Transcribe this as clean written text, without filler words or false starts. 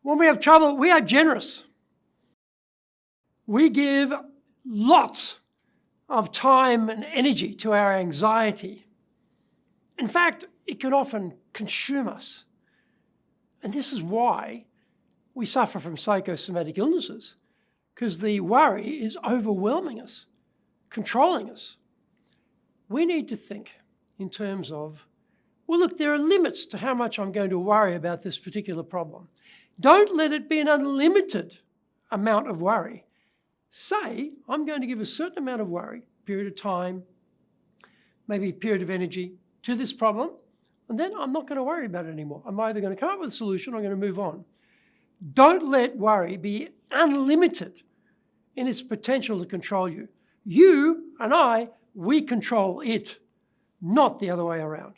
When we have trouble, we are generous. We give lots of time and energy to our anxiety. In fact, it can often consume us. And this is why we suffer from psychosomatic illnesses, because the worry is overwhelming us, controlling us. We need to think in terms of, well, look, there are limits to how much I'm going to worry about this particular problem. Don't let it be an unlimited amount of worry. Say, I'm going to give a certain amount of worry, period of time, maybe a period of energy to this problem, and then I'm not going to worry about it anymore. I'm either going to come up with a solution or I'm going to move on. Don't let worry be unlimited in its potential to control you. You and I, we control it, not the other way around.